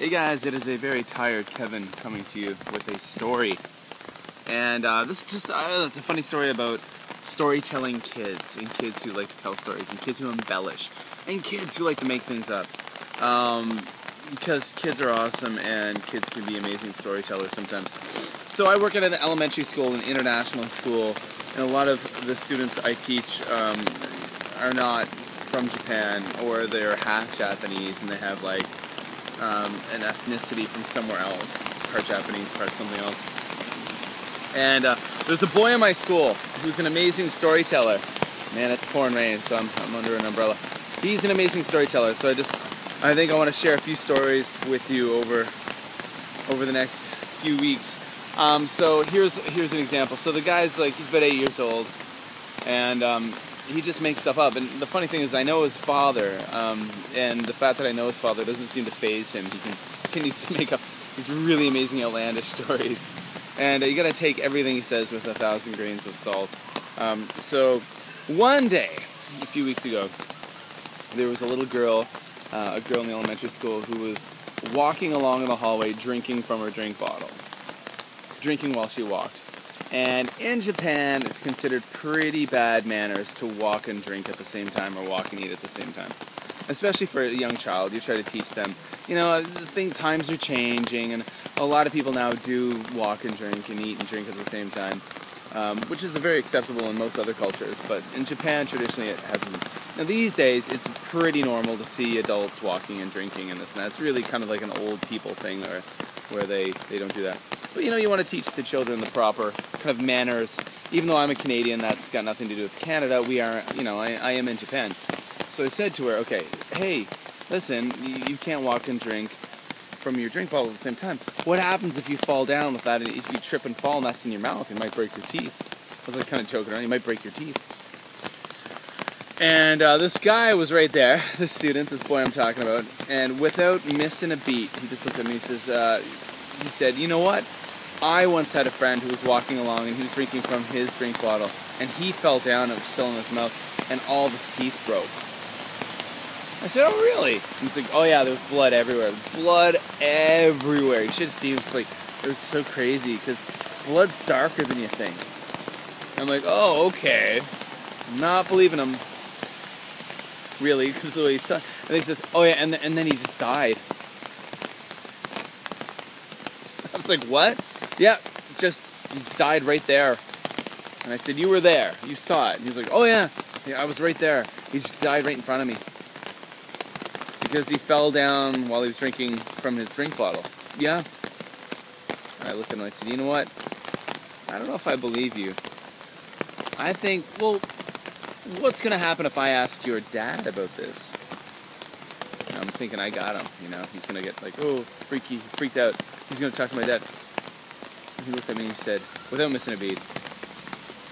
Hey guys, it is a very tired Kevin coming to you with a story. And this is just, it's a funny story about storytelling kids, and kids who like to tell stories, and kids who embellish, and kids who like to make things up. Because kids are awesome, and kids can be amazing storytellers sometimes. So I work at an elementary school, an international school, and a lot of the students I teach are not from Japan, or they're half Japanese, and they have like an ethnicity from somewhere else, part Japanese, part something else. And there's a boy in my school who's an amazing storyteller. Man, it's pouring rain, so I'm under an umbrella. He's an amazing storyteller, so I think I want to share a few stories with you over the next few weeks. So here's an example. So the guy's like, he's about 8 years old, and he just makes stuff up. And the funny thing is, I know his father, and the fact that I know his father doesn't seem to faze him. He continues to make up these really amazing, outlandish stories. And you gotta take everything he says with 1,000 grains of salt. So one day, a few weeks ago, there was a little girl, a girl in the elementary school, who was walking along in the hallway drinking from her drink bottle. Drinking while she walked. And in Japan, it's considered pretty bad manners to walk and drink at the same time, or walk and eat at the same time. Especially for a young child, you try to teach them. You know, times are changing, and a lot of people now do walk and drink and eat and drink at the same time, which is very acceptable in most other cultures, but in Japan, traditionally, it hasn't been. Now, these days, it's pretty normal to see adults walking and drinking and this and that. It's really kind of like an old people thing, or where they don't do that. But, you know, you want to teach the children the proper kind of manners. Even though I'm a Canadian, that's got nothing to do with Canada. We are, you know, I am in Japan. So I said to her, okay, hey, listen, you can't walk and drink from your drink bottle at the same time. What happens if you fall down with that, and if you trip and fall and that's in your mouth, you might break your teeth. I was like kind of joking around, you might break your teeth. And this guy was right there, this student, this boy I'm talking about, and without missing a beat, he just looked at me and he said, you know what? I once had a friend who was walking along and he was drinking from his drink bottle, and he fell down and it was still in his mouth, and all of his teeth broke. I said, oh really? And he's like, oh yeah, there was blood everywhere. Blood everywhere. You should have seen, it was so crazy, because blood's darker than you think. I'm like, oh, okay. I'm not believing him. Really, because the way he's talking. And he says, oh yeah, and then he just died. I was like, what? Yeah, just he died right there. And I said, you were there. You saw it. And he was like, oh yeah, I was right there. He just died right in front of me. Because he fell down while he was drinking from his drink bottle. Yeah. I looked at him and I said, you know what? I don't know if I believe you. I think, well, what's going to happen if I ask your dad about this? And I'm thinking I got him, you know. He's going to get like, oh, freaked out. He's going to talk to my dad. And he looked at me and he said, without missing a beat,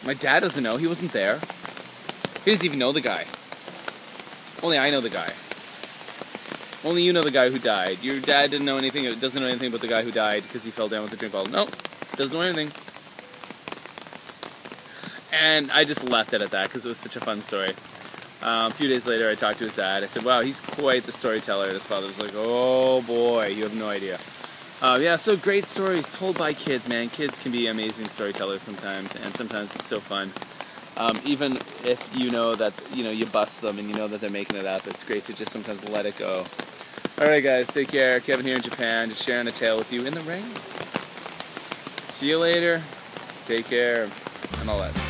my dad doesn't know. He wasn't there. He doesn't even know the guy. Only I know the guy. Only you know the guy who died. Your dad doesn't know anything about the guy who died because he fell down with the drink bottle. Nope, doesn't know anything. And I just left it at that because it was such a fun story. A few days later, I talked to his dad. I said, wow, he's quite the storyteller. And his father was like, oh boy, you have no idea. Yeah, so great stories told by kids, man. Kids can be amazing storytellers sometimes, and sometimes it's so fun. Even if you know that, you bust them and you know that they're making it up, it's great to just sometimes let it go. Alright guys, take care. Kevin here in Japan, just sharing a tale with you in the rain. See you later. Take care, and all that.